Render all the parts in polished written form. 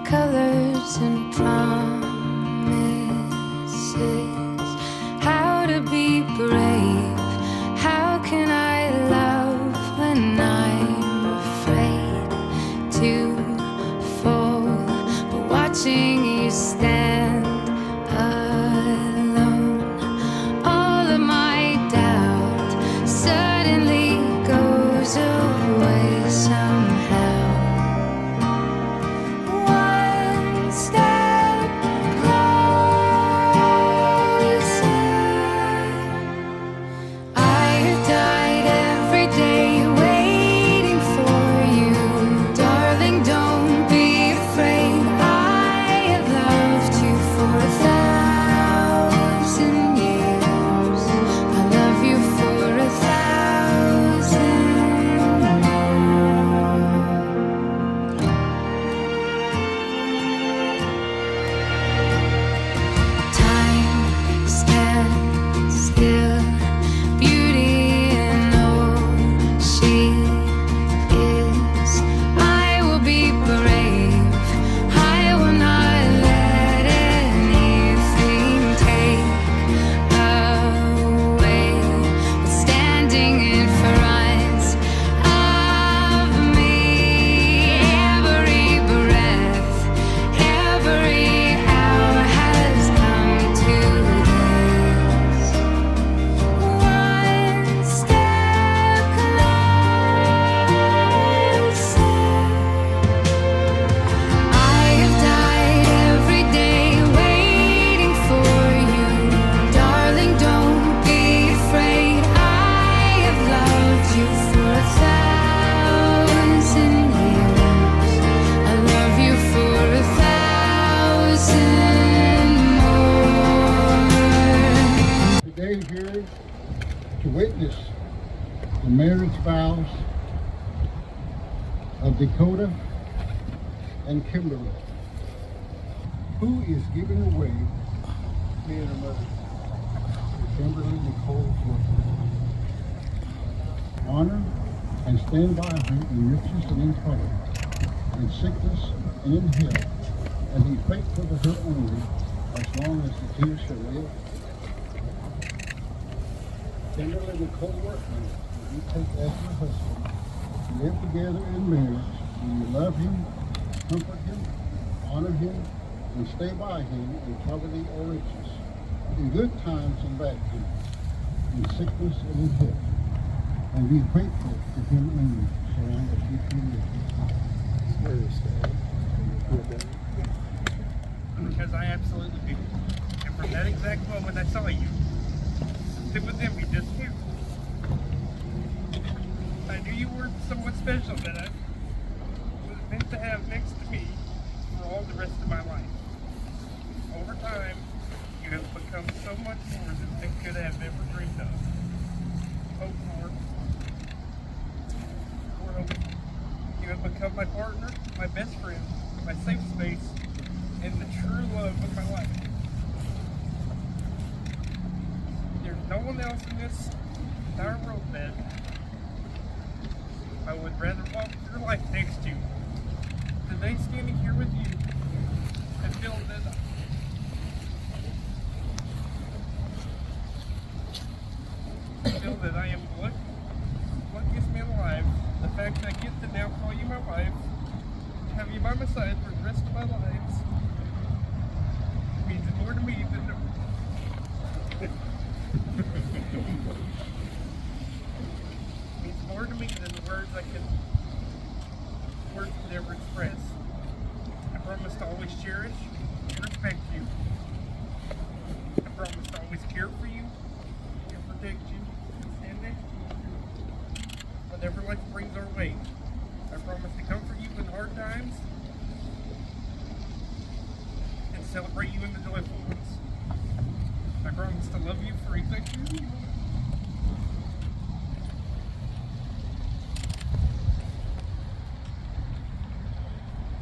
colors and promises, how to be brave, how can I love when I'm afraid to fall, but watching you stand alone, all of my doubt suddenly goes away somehow. One step closer. I have died every day waiting for you, darling, don't be afraid. I have loved you for 1,000 years. I love you for 1,000 more. Time stands still, beauty in all she is. I will be brave, I will not let anything take away what's standing in front of me. Every breath, every hour has come to this. One step closer. I have died every day waiting for you, darling, don't be afraid. I have loved you for 1,000 years. I love you for 1,000 more. Today here to witness the marriage vows of Dakota and Kimberly. Who is giving away being a mother? Kimberly Nicole Woodford. Honor and stand by her in riches and in trouble, in sickness and in health, and be faithful to her only as long as the two shall live. Kimberly Nicole Workman, will you take as your husband, live together in marriage? Will you love him, comfort him, honor him, and stay by him in poverty or riches, in good times and bad times, in sickness and in health, and be grateful to him only so long as you can live? Because I absolutely do. And from that exact moment I saw you, it was in me just here. I knew you were someone special that I was meant to have next to me for all the rest of my life. Over time, you have become so much more than I could have ever dreamed of. Hoped for. Or hoped. You have become my partner, my best friend, my safe space, and the true love of my life. There's no one else in this entire world that I would rather walk through life next to. Today, standing here with you, I feel that I am the luckiest man alive. The fact that I get to now call you my wife, have you by my side for the rest of my lives, means more to me than means more to me than the words could ever express. I promise to always cherish and respect you. I promise to always care for you and protect you and stand next to you whatever life brings our way. I promise to comfort you in hard times and celebrate you in the joyful ones. I promise to love you for exactly who you are.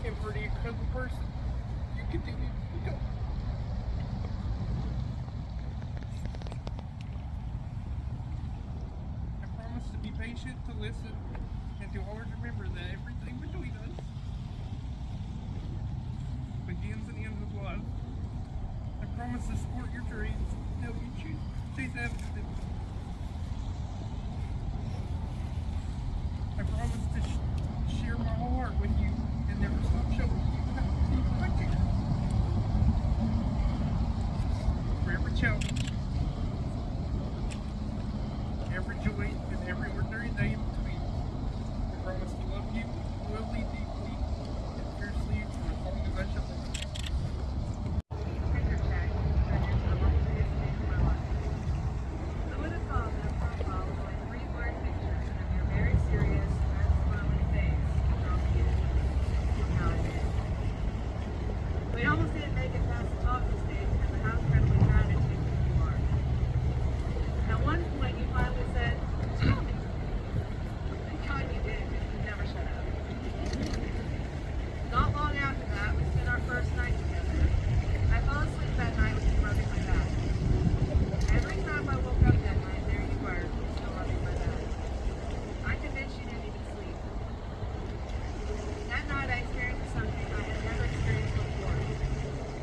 And for the incredible person you continue to become. I promise to be patient, to listen, and to always remember that everything between us promise to support your dreams, help you chase after them. I promise to share my whole heart with you and never stop showing you how deep I care. Forever challenge, every joy and every ordinary day in between. I promise to love you loyally, deeply, and fiercely for as long as I shall live. Picture check. That is the most serious day of my life. I would have called that profile with only 3 blurred pictures of your very serious, unsmiling face from the end. Look how I did. We almost didn't make it past the talking stage because the house kept with gratitude for who you are. At one point, you finally said, "Tell me." Thank God you did, because you never shut up. Not long after that, we spent our first night together. I fell asleep that night with you rubbing my back. Every time I woke up that night, there you were, still rubbing my back. I'm convinced you didn't even sleep. That night, I experienced something I had never experienced before.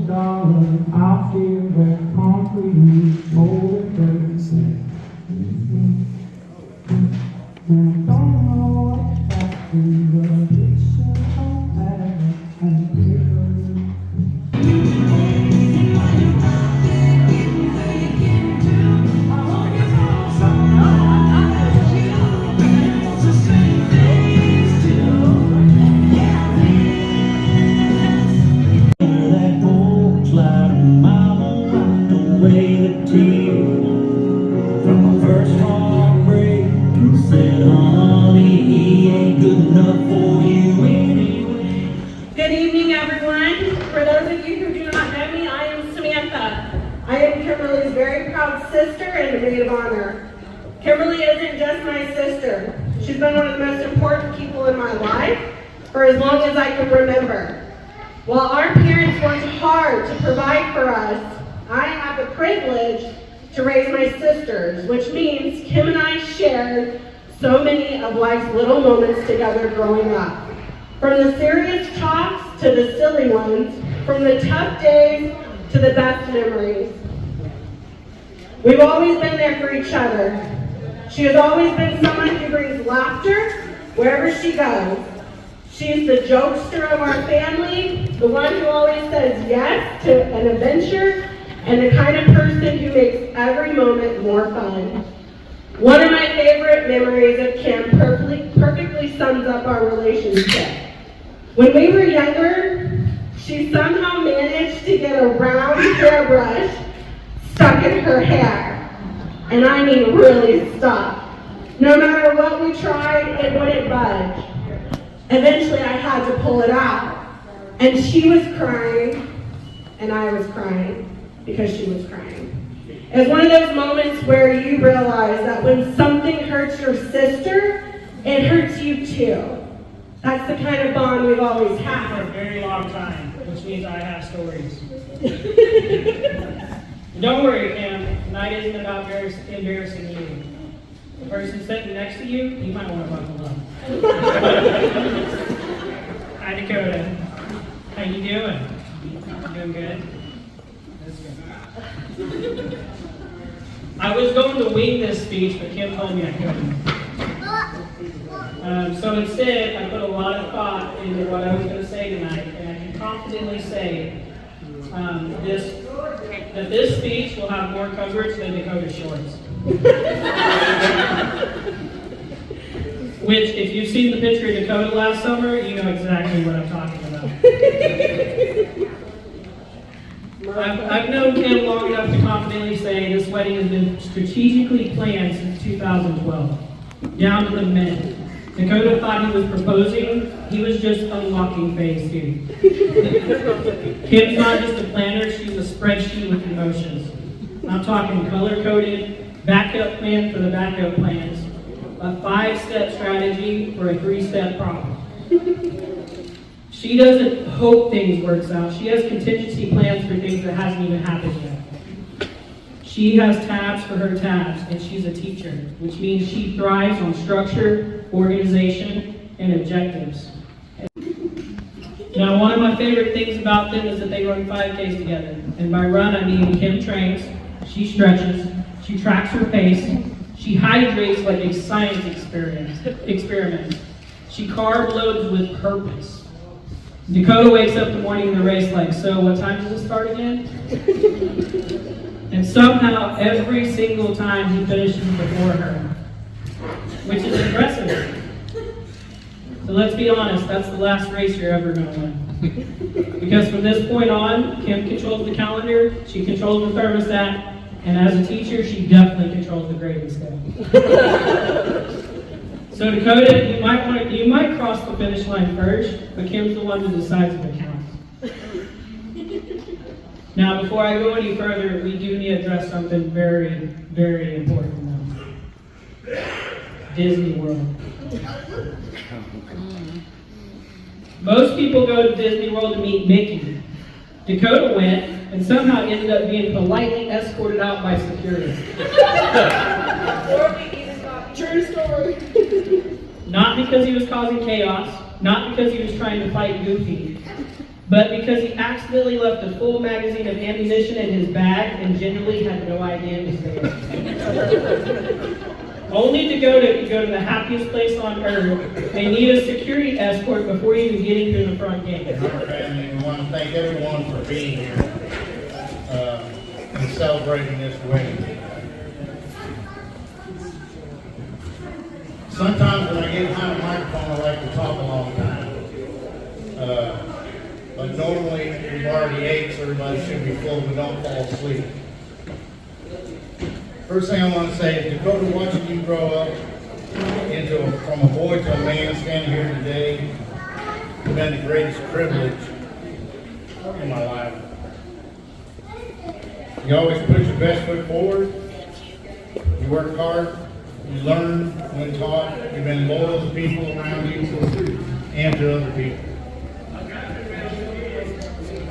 darling, I feel the concrete molded person. And I don't know what's happening, but it's so bad and paper. That old slide mama rocked away the tears from my first heartbreak. Said, honey, he ain't good enough for you anyway. Good evening, everyone. For those of you who do not know me, I am Samantha. I am Kimberly's very proud sister and maid of honor. Kimberly isn't just my sister. She's been one of the most important people in my life for as long as I can remember. While our parents worked hard to provide for us, I have the privilege to raise my sisters, which means Kim and I shared so many of life's little moments together growing up. From the serious talks to the silly ones, from the tough days to the best memories. We've always been there for each other. She has always been someone who brings laughter wherever she goes. She's the jokester of our family, the one who always says yes to an adventure, and the kind of person who makes every moment more fun. One of my favorite memories of Kim perfectly sums up our relationship. When we were younger, she somehow managed to get a round hairbrush stuck in her hair. And I mean really stuck. No matter what we tried, it wouldn't budge. Eventually I had to pull it out. And she was crying, and I was crying because she was crying. It's one of those moments where you realize that when something hurts your sister, it hurts you too. That's the kind of bond we've always For a had. very long time, which means I have stories. Don't worry, Kim. Tonight isn't about embarrassing you. The person sitting next to you, you might want to buckle up. Hi, Dakota. How you doing? Doing good? That's good. I was going to wing this speech, but Kim told me I couldn't. So instead, I put a lot of thought into what I was going to say tonight, and I can confidently say that this speech will have more coverage than Dakota's shorts. Which, if you've seen the picture of Dakota last summer, you know exactly what I'm talking about. I've known Kim long enough to confidently say this wedding has been strategically planned since 2012, down to the minute. Dakota thought he was proposing, he was just unlocking phase 2. Kim's not just a planner, she's a spreadsheet with emotions. I'm talking color-coded, backup plan for the backup plans, a 5-step strategy for a 3-step problem. She doesn't hope things works out. She has contingency plans for things that hasn't even happened yet. She has tabs for her tabs, and she's a teacher, which means she thrives on structure, organization, and objectives. Now, one of my favorite things about them is that they run 5Ks together. And by run, I mean Kim trains, she stretches, she tracks her pace, she hydrates like a science experiment. She carb loads with purpose. Dakota wakes up the morning of the race like, so what time does it start again? And somehow, every single time he finishes before her, which is impressive. So let's be honest, that's the last race you're ever going to win. Because from this point on, Kim controls the calendar, she controls the thermostat, and as a teacher, she definitely controls the grading scale. So Dakota, you might cross the finish line first, but Kim's the one who decides if it counts. Now, before I go any further, we do need to address something very, very important now. Disney World. Most people go to Disney World to meet Mickey. Dakota went and somehow ended up being politely escorted out by security. True story. Not because he was causing chaos, not because he was trying to fight Goofy, but because he accidentally left a full magazine of ammunition in his bag and generally had no idea it was there. Only to go to the happiest place on earth, they need a security escort before even getting through the front gate. Our family, we want to thank everyone for being here and celebrating this wedding. Sometimes when I get behind a microphone, I like to talk a long time. But normally, we've already ate, so everybody should be full, but don't fall asleep. First thing I want to say is, Dakota, watching you grow up from a boy to a man standing here today, has been the greatest privilege in my life. You always put your best foot forward. You work hard. You learn when taught. You've been loyal to people around you and to other people.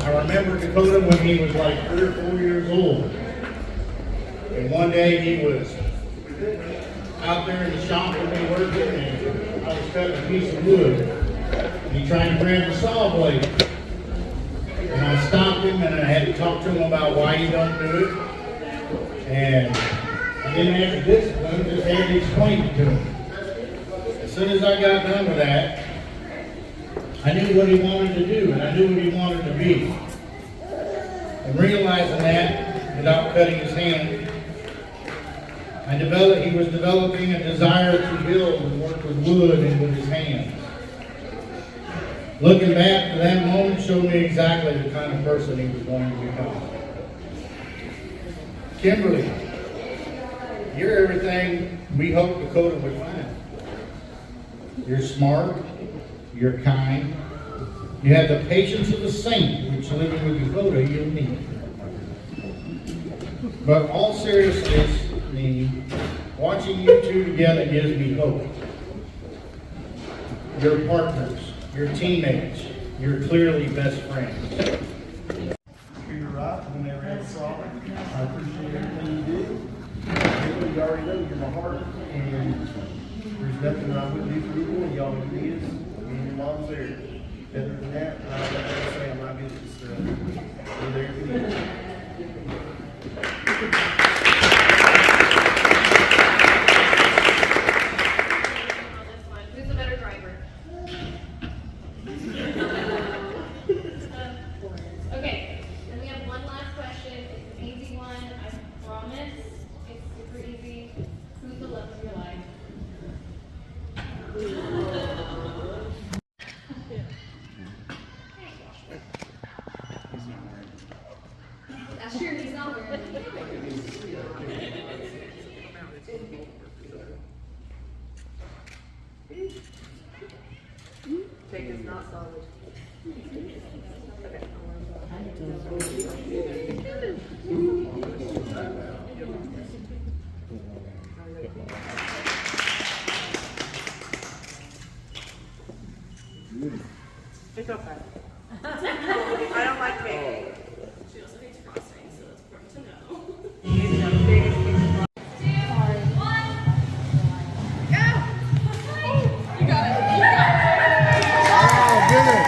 I remember Dakota when he was like 3 or 4 years old. And one day he was out there in the shop with me working, and I was cutting a piece of wood. And he tried to grab the saw blade. And I stopped him, and I had to talk to him about why you don't do it. And I didn't have to discipline, just had to explain it to him. As soon as I got done with that, I knew what he wanted to do, and I knew what he wanted to be. And realizing that, without cutting his hand, he was developing a desire to build and work with wood and with his hands. Looking back to that moment showed me exactly the kind of person he was going to become. Kimberly, you're everything we hoped Dakota would find. You're smart, you're kind, you have the patience of a saint, which living with Dakota you'll need. But all seriousness, watching you two together gives me hope. You're partners, you're teammates, you're clearly best friends. You're right, whenever I saw it, I appreciate everything you did. You already know you're my heart, and there's nothing I wouldn't do for you, and y'all do this, and your mom's there. Other than that, I don't say I'm not getting stuff. We're there for you. Who's the better driver? Okay, then we have one last question. It's an easy one, I promise. It's super easy. Who's the love of your life? That's true, he's not wearing it. Jake is not solid. It's okay. I don't like cake. She also hates frosting, so that's important to know. Oh, good.